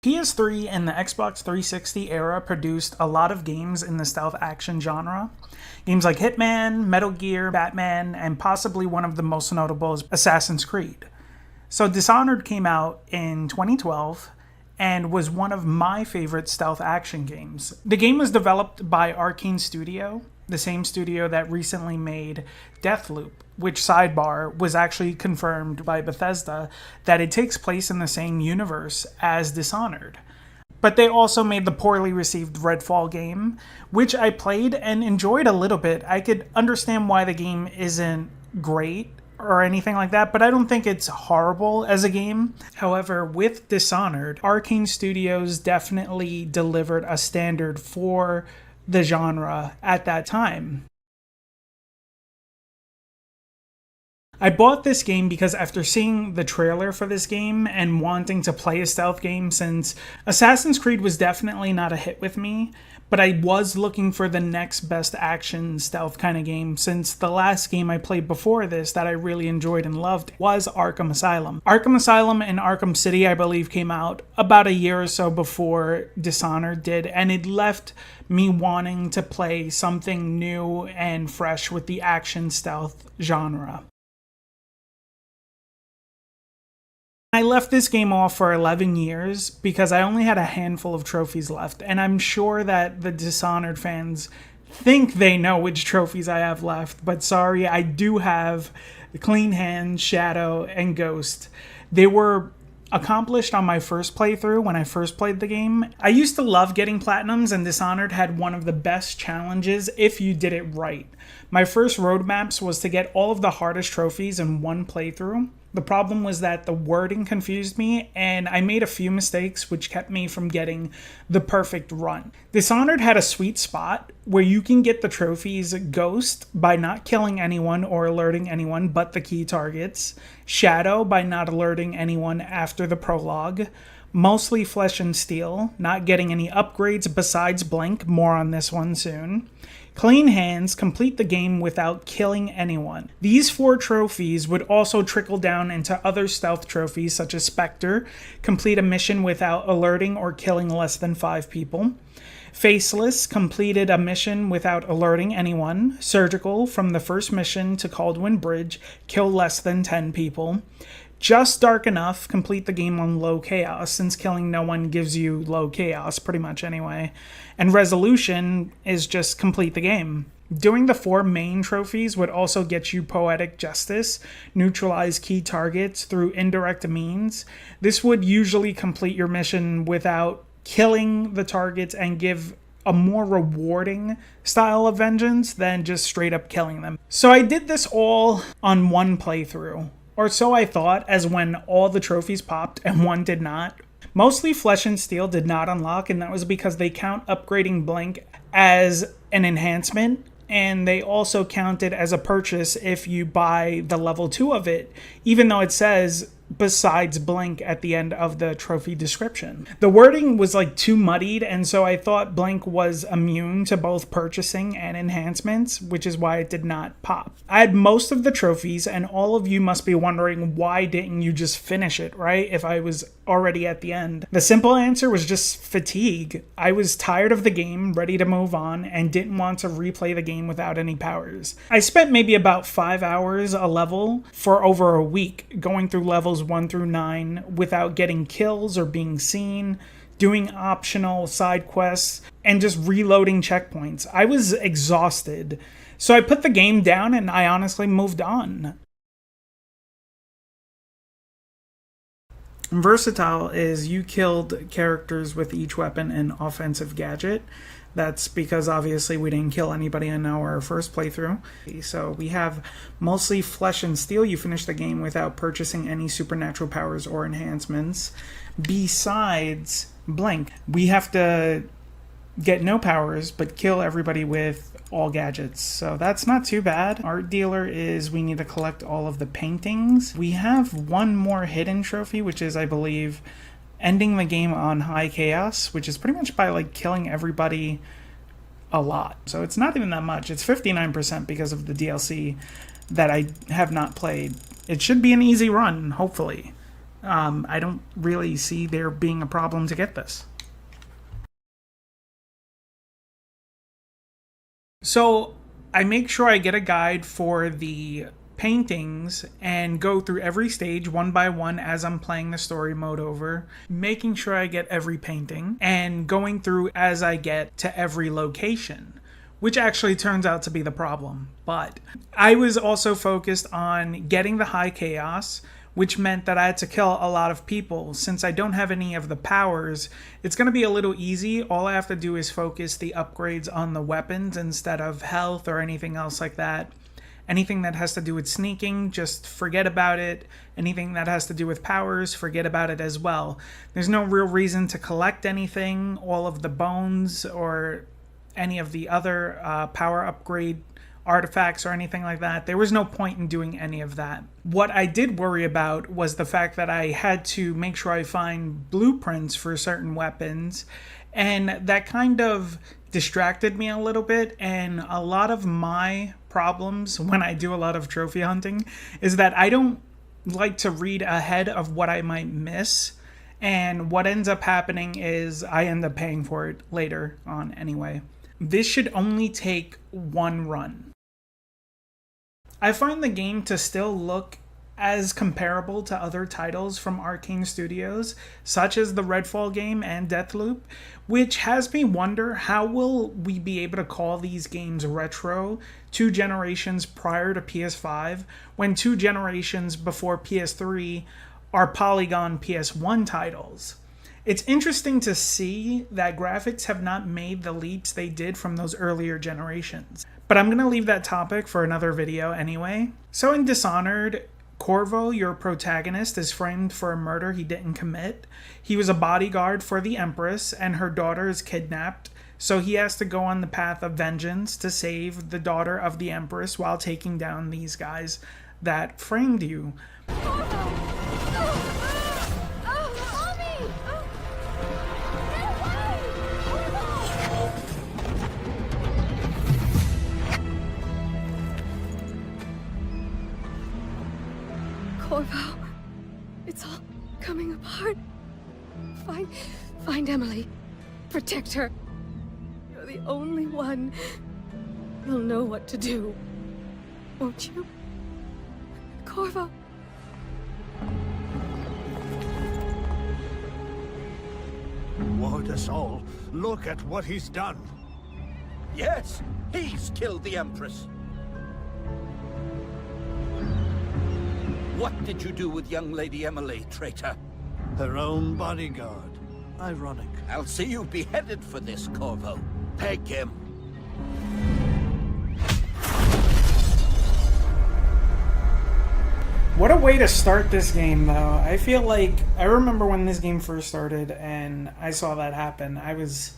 PS3 and the Xbox 360 era produced a lot of games in the stealth action genre. Games like Hitman, Metal Gear, Batman, and possibly one of the most notable is Assassin's Creed. So Dishonored came out in 2012 and was one of my favorite stealth action games. The game was developed by Arcane Studio, the same studio that recently made Deathloop, which, sidebar, was actually confirmed by Bethesda that it takes place in the same universe as Dishonored. But they also made the poorly received Redfall game, which I played and enjoyed a little bit. I could understand why the game isn't great or anything like that, but I don't think it's horrible as a game. However, with Dishonored, Arcane Studios definitely delivered a standard for the genre at that time. I bought this game because after seeing the trailer for this game and wanting to play a stealth game, since Assassin's Creed was definitely not a hit with me, but I was looking for the next best action stealth kind of game, since the last game I played before this that I really enjoyed and loved was Arkham Asylum. Arkham Asylum and Arkham City, I believe, came out about a year or so before Dishonored did, and it left me wanting to play something new and fresh with the action stealth genre. I left this game off for 11 years because I only had a handful of trophies left, and I'm sure that the Dishonored fans think they know which trophies I have left, but sorry, I do have Clean Hands, Shadow, and Ghost. They were accomplished on my first playthrough when I first played the game. I used to love getting platinums, and Dishonored had one of the best challenges if you did it right. My first roadmaps was to get all of the hardest trophies in one playthrough. The problem was that the wording confused me, and I made a few mistakes which kept me from getting the perfect run. Dishonored had a sweet spot where you can get the trophies Ghost by not killing anyone or alerting anyone but the key targets, Shadow by not alerting anyone after the prologue, mostly Flesh and Steel, not getting any upgrades besides Blink, more on this one soon. Clean Hands, complete the game without killing anyone. These 4 trophies would also trickle down into other stealth trophies such as Spectre, complete a mission without alerting or killing less than 5 people. Faceless, completed a mission without alerting anyone. Surgical, from the first mission to Caldwin Bridge, kill less than 10 people. Just Dark Enough, complete the game on low chaos, since killing no one gives you low chaos, pretty much anyway. And Resolution is just complete the game. Doing the 4 main trophies would also get you Poetic Justice, neutralize key targets through indirect means. This would usually complete your mission without killing the targets and give a more rewarding style of vengeance than just straight up killing them. So I did this all on one playthrough. Or so I thought, as when all the trophies popped and one did not. Mostly Flesh and Steel did not unlock, and that was because they count upgrading Blink as an enhancement, and they also count it as a purchase if you buy the level 2 of it, even though it says besides Blink at the end of the trophy description. The wording was too muddied, and so I thought Blink was immune to both purchasing and enhancements, which is why it did not pop. I had most of the trophies, and all of you must be wondering, why didn't you just finish it, right? If I was already at the end. The simple answer was just fatigue. I was tired of the game, ready to move on, and didn't want to replay the game without any powers. I spent maybe about 5 hours a level for over a week, going through levels 1 through 9 without getting kills or being seen, doing optional side quests, and just reloading checkpoints. I was exhausted. So I put the game down and I honestly moved on. Versatile is you killed characters with each weapon and offensive gadget. That's because obviously we didn't kill anybody in our first playthrough. So we have mostly Flesh and Steel. You finish the game without purchasing any supernatural powers or enhancements. Besides Blink, we have to get no powers but kill everybody with all gadgets. So that's not too bad. Art Dealer is we need to collect all of the paintings. We have one more hidden trophy, which is, I believe, ending the game on high chaos, which is pretty much by killing everybody a lot. So it's not even that much. It's 59% because of the DLC that I have not played. It should be an easy run, hopefully. I don't really see there being a problem to get this. So I make sure I get a guide for the paintings and go through every stage one by one as I'm playing the story mode over, making sure I get every painting and going through as I get to every location, which actually turns out to be the problem. But I was also focused on getting the high chaos, which meant that I had to kill a lot of people. Since I don't have any of the powers, it's going to be a little easy. All I have to do is focus the upgrades on the weapons instead of health or anything else like that. Anything that has to do with sneaking, just forget about it. Anything that has to do with powers, forget about it as well. There's no real reason to collect anything, all of the bones or any of the other power upgrade artifacts or anything like that. There was no point in doing any of that. What I did worry about was the fact that I had to make sure I find blueprints for certain weapons, and that kind of distracted me a little bit. And a lot of my problems when I do a lot of trophy hunting is that I don't like to read ahead of what I might miss, and what ends up happening is I end up paying for it later on anyway. This should only take one run. I find the game to still look as comparable to other titles from Arcane Studios, such as the Redfall game and Deathloop, which has me wonder how will we be able to call these games retro 2 generations prior to PS5, when 2 generations before PS3 are Polygon PS1 titles. It's interesting to see that graphics have not made the leaps they did from those earlier generations. But I'm going to leave that topic for another video anyway. So in Dishonored, Corvo, your protagonist, is framed for a murder he didn't commit. He was a bodyguard for the Empress, and her daughter is kidnapped, so he has to go on the path of vengeance to save the daughter of the Empress while taking down these guys that framed you. Corvo, it's all coming apart. Find Emily. Protect her. You're the only one. You'll know what to do. Won't you? Corvo. Ward us all. Look at what he's done. Yes, he's killed the Empress. What did you do with young Lady Emily, traitor? Her own bodyguard. Ironic. I'll see you beheaded for this, Corvo. Peg him. What a way to start this game, though. I feel like I remember when this game first started and I saw that happen. I was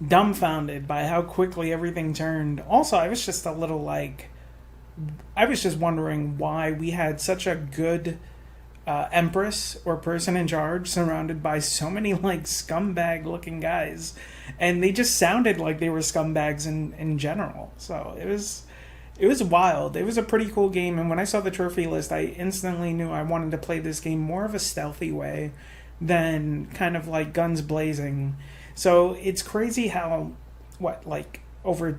dumbfounded by how quickly everything turned. Also, I was just a little like... I was just wondering why we had such a good Empress or person in charge surrounded by so many like scumbag looking guys, and they just sounded like they were scumbags in general. So it was wild. It was a pretty cool game, and when I saw the trophy list, I instantly knew I wanted to play this game more of a stealthy way than kind of like guns blazing. So it's crazy how over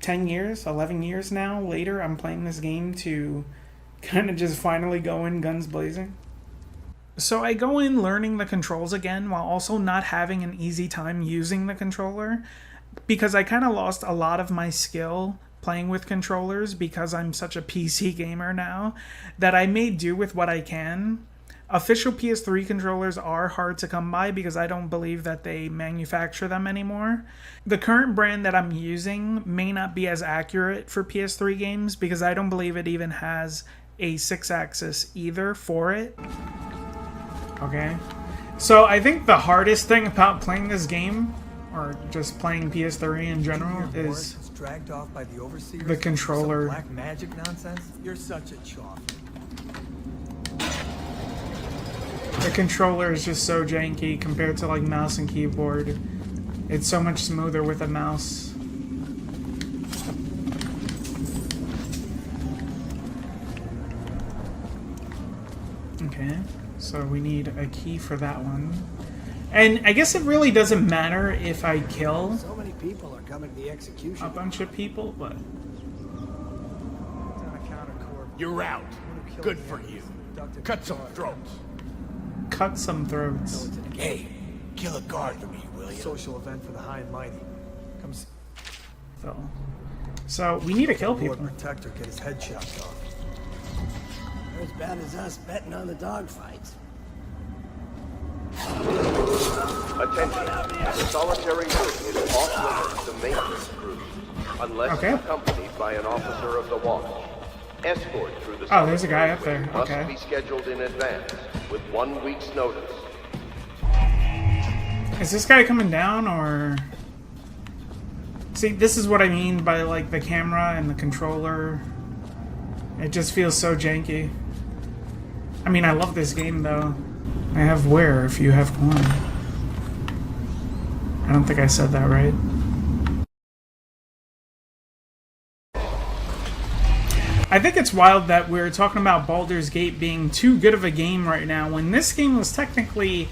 10 years, 11 years now later, I'm playing this game to kind of just finally go in guns blazing. So I go in learning the controls again while also not having an easy time using the controller, because I kind of lost a lot of my skill playing with controllers because I'm such a PC gamer now that I made do with what I can. Official PS3 controllers are hard to come by because I don't believe that they manufacture them anymore. The current brand that I'm using may not be as accurate for PS3 games because I don't believe it even has a 6-axis either for it. Okay. So I think the hardest thing about playing this game, or just playing PS3 in general, is dragged off by the overseers. The controller. Black magic nonsense. You're such a chop. The controller is just so janky compared to like mouse and keyboard. It's so much smoother with a mouse. Okay, So we need a key for that one. And I guess it really doesn't matter if I kill So many people are coming to the execution. a bunch of people, but... You're out. Good for you. Cut some throats. Cut some throats. Hey, kill a guard for me, will you? Social event for the high and mighty. Comes So we need to kill people. Lord Protector get his head chopped off. They're as bad as us betting on the dogfights. Attention. Solitary work is off limits to maintenance crews, unless accompanied by an officer of the watch. Escort through the there's a guy up there. must Okay. be scheduled in advance with 1 week's notice. Is this guy coming down, or... See, this is what I mean by, like, the camera and the controller. It just feels so janky. I mean, I love this game, though. I have where if you have corn. I don't think I said that right. I think it's wild that we're talking about Baldur's Gate being too good of a game right now, when this game was technically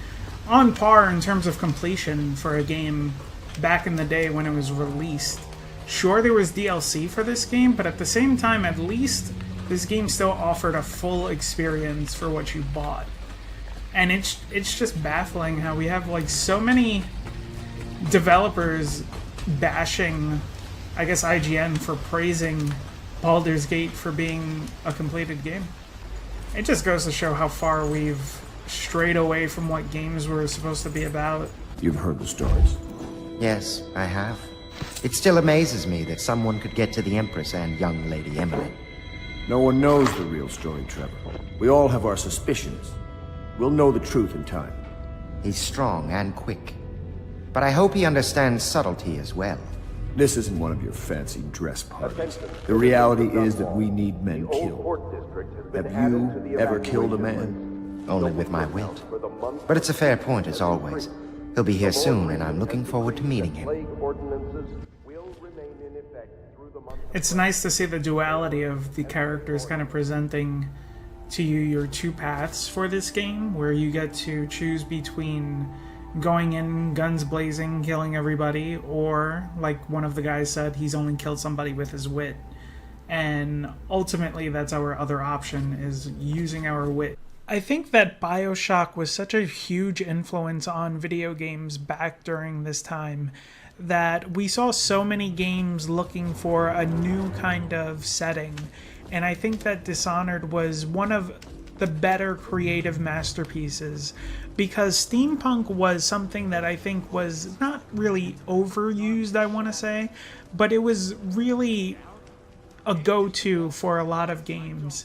on par in terms of completion for a game back in the day when it was released. Sure, there was DLC for this game, but at the same time, at least this game still offered a full experience for what you bought. And it's just baffling how we have like so many developers bashing, I guess, IGN for praising Baldur's Gate for being a completed game. It just goes to show how far we've strayed away from what games were supposed to be about. You've heard the stories. Yes, I have. It still amazes me that someone could get to the Empress and young Lady Emily. No one knows the real story, Trevor. We all have our suspicions. We'll know the truth in time. He's strong and quick. But I hope he understands subtlety as well. This isn't one of your fancy dress parties. The reality is that we need men killed. Have you ever killed a man? Only with my wit. But it's a fair point as always. He'll be here soon, and I'm looking forward to meeting him. It's nice to see the duality of the characters kind of presenting to you your two paths for this game, where you get to choose between going in guns blazing, killing everybody, or, like one of the guys said, he's only killed somebody with his wit. And ultimately, that's our other option, is using our wit. I think that BioShock was such a huge influence on video games back during this time that we saw so many games looking for a new kind of setting. And I think that Dishonored was one of the better creative masterpieces, because steampunk was something that I think was not really overused, I want to say, but it was really a go-to for a lot of games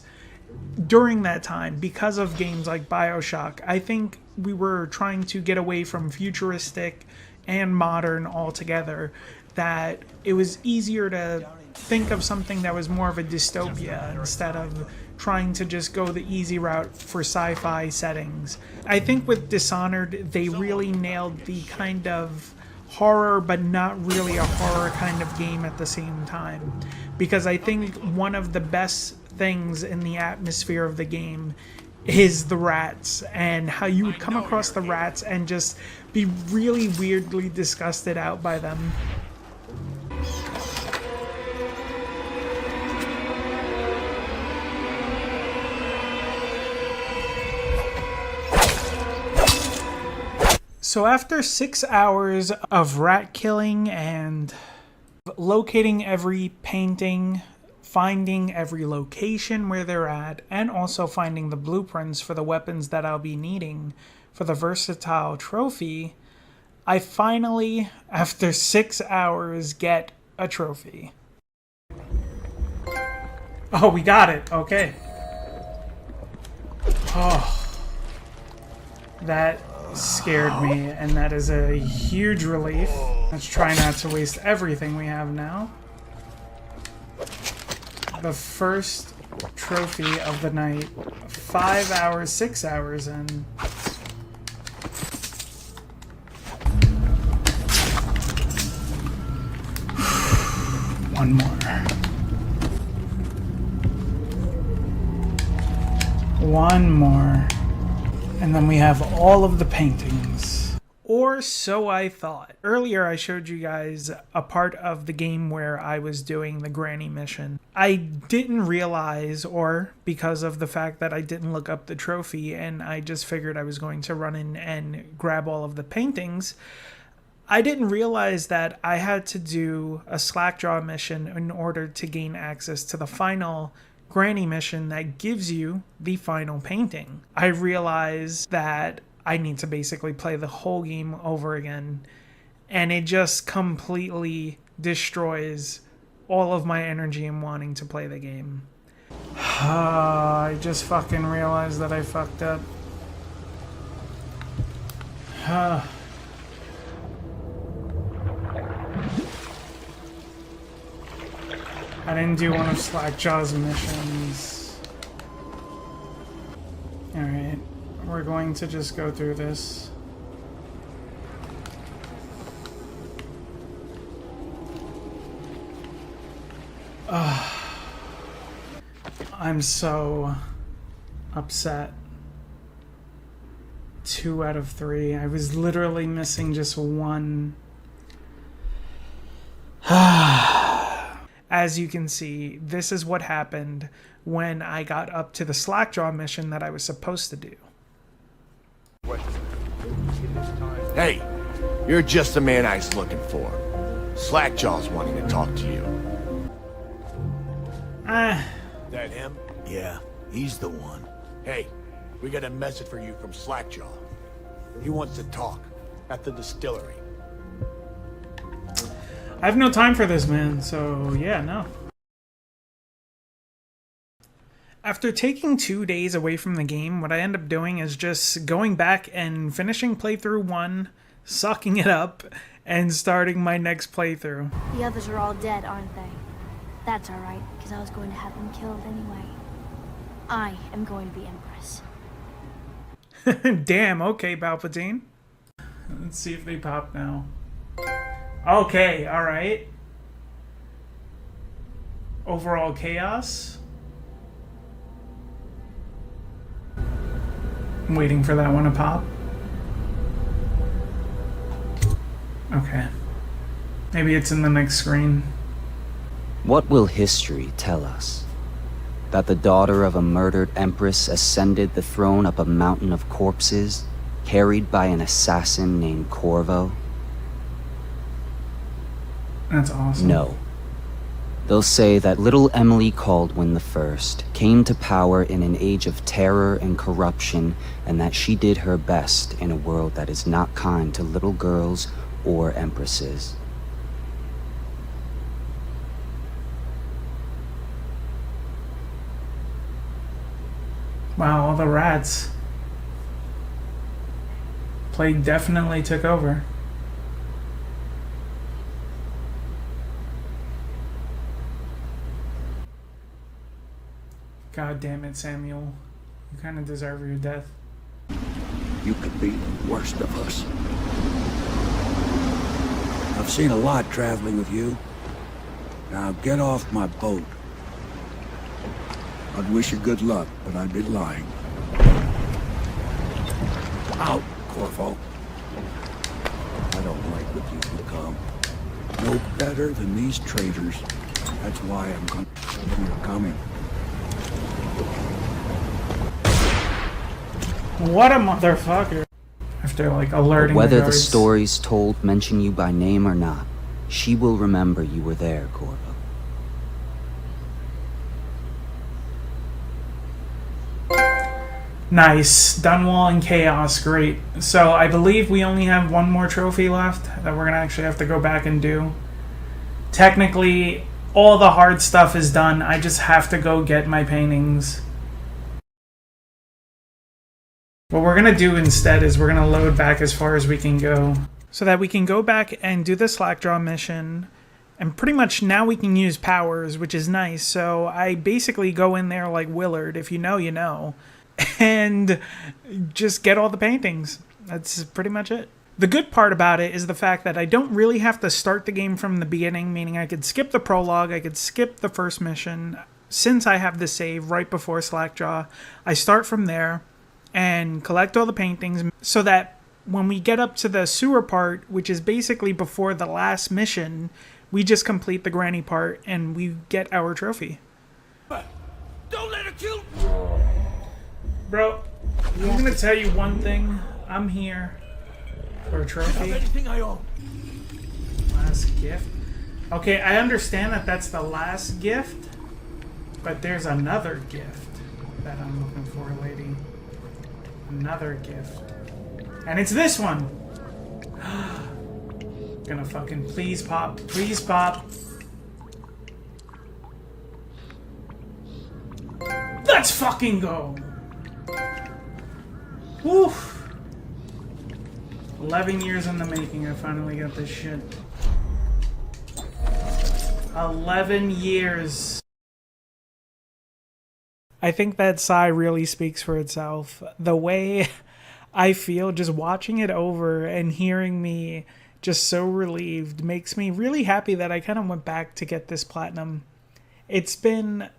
during that time because of games like BioShock. I think we were trying to get away from futuristic and modern altogether, that it was easier to think of something that was more of a dystopia instead of trying to just go the easy route for sci-fi settings. I think with Dishonored, they really nailed the kind of horror, but not really a horror kind of game at the same time. Because I think one of the best things in the atmosphere of the game is the rats, and how you would come across the rats and just be really weirdly disgusted out by them. So after 6 hours of rat killing and locating every painting, finding every location where they're at, and also finding the blueprints for the weapons that I'll be needing for the versatile trophy, I finally, after 6 hours, get a trophy. Oh, we got it. Okay. Oh. That scared me, and that is a huge relief. Let's try not to waste everything we have now. The first trophy of the night. 5 hours, 6 hours in. One more. One more. And then we have all of the paintings. Or so I thought. Earlier I showed you guys a part of the game where I was doing the granny mission. I didn't realize, or because of the fact that I didn't look up the trophy and I just figured I was going to run in and grab all of the paintings, I didn't realize that I had to do a slackjaw mission in order to gain access to the final granny mission that gives you the final painting. I realized that I need to basically play the whole game over again, and it just completely destroys all of my energy in wanting to play the game. I just fucking realized that I fucked up. I didn't do one of Slackjaw's missions. Alright, we're going to just go through this. I'm so upset. 2 out of 3. I was literally missing just one. As you can see, this is what happened when I got up to the Slackjaw mission that I was supposed to do. Hey, you're just the man I was looking for. Slackjaw's wanting to talk to you. That him? Yeah, he's the one. Hey, we got a message for you from Slackjaw. He wants to talk at the distillery. I have no time for this, man, so yeah, no. After taking 2 days away from the game, what I end up doing is just going back and finishing playthrough 1, sucking it up, and starting my next playthrough. The others are all dead, aren't they? That's alright, because I was going to have them killed anyway. I am going to be Empress. Damn, okay, Palpatine. Let's see if they pop now. Okay, alright. Overall chaos. I'm waiting for that one to pop. Okay. Maybe it's in the next screen. What will history tell us? That the daughter of a murdered empress ascended the throne up a mountain of corpses, carried by an assassin named Corvo? That's awesome. No. They'll say that little Emily Caldwin I came to power in an age of terror and corruption, and that she did her best in a world that is not kind to little girls or empresses. Wow, all the rats. Plague definitely took over. God damn it, Samuel. You kind of deserve your death. You could be the worst of us. I've seen a lot traveling with you. Now get off my boat. I'd wish you good luck, but I'd be lying. Out, Corvo. I don't like what you've become. No better than these traitors. That's why I'm going to tell them you're coming. What a motherfucker. After like alerting Whether the the guards. stories told mention you by name or not, she will remember you were there, Corvo. Nice. Dunwall and Chaos, great. So I believe we only have one more trophy left that we're gonna actually have to go back and do. Technically, all the hard stuff is done. I just have to go get my paintings. What we're gonna do instead is we're gonna load back as far as we can go, so that we can go back and do the Slackjaw mission. And pretty much now we can use powers, which is nice. So I basically go in there like Willard, if you know, you know, and just get all the paintings. That's pretty much it. The good part about it is the fact that I don't really have to start the game from the beginning, meaning I could skip the prologue, I could skip the first mission. Since I have the save right before Slackjaw, I start from there. and collect all the paintings so that when we get up to the sewer part, which is basically before the last mission, we just complete the granny part and we get our trophy. Don't let her kill. Bro, I'm gonna tell you one thing. I'm here for a trophy. Anything I own. Last gift. Okay, I understand that that's the last gift, but there's another gift that I'm looking for, lady. Another gift. And it's this one! Gonna fucking please pop. Please pop. Let's fucking go! Woof! 11 years in the making, I finally got this shit. 11 years. I think that sigh really speaks for itself. The way I feel just watching it over and hearing me just so relieved makes me really happy that I kind of went back to get this platinum. It's been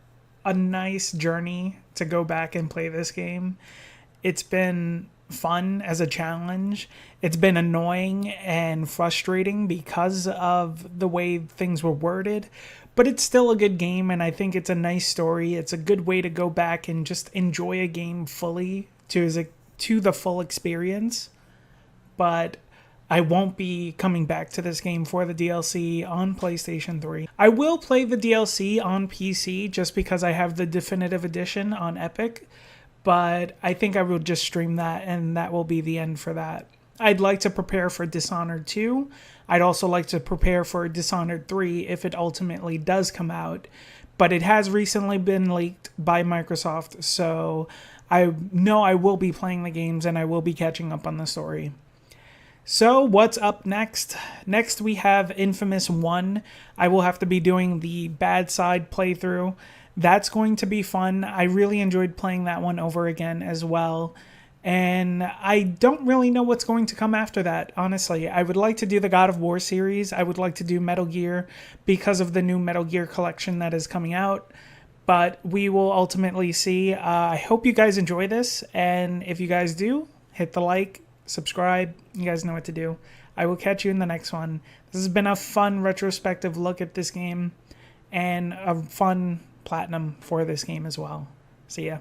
a nice journey to go back and play this game. It's been fun as a challenge. It's been annoying and frustrating because of the way things were worded, but it's still a good game, and I think it's a nice story. It's a good way to go back and just enjoy a game fully to the full experience. But I won't be coming back to this game for the DLC on PlayStation 3. I will play the DLC on PC just because I have the definitive edition on Epic, but I think I will just stream that, and that will be the end for that. I'd like to prepare for Dishonored 2. I'd also like to prepare for Dishonored 3 if it ultimately does come out, but it has recently been leaked by Microsoft, so I know I will be playing the games and I will be catching up on the story. So what's up next? Next we have Infamous 1. I will have to be doing the bad side playthrough. That's going to be fun. I really enjoyed playing that one over again as well. And I don't really know what's going to come after that, honestly. I would like to do the God of War series. I would like to do Metal Gear because of the new Metal Gear collection that is coming out. But we will ultimately see. I hope you guys enjoy this. And if you guys do, hit the like, subscribe. You guys know what to do. I will catch you in the next one. This has been a fun retrospective look at this game and a fun platinum for this game as well. See ya.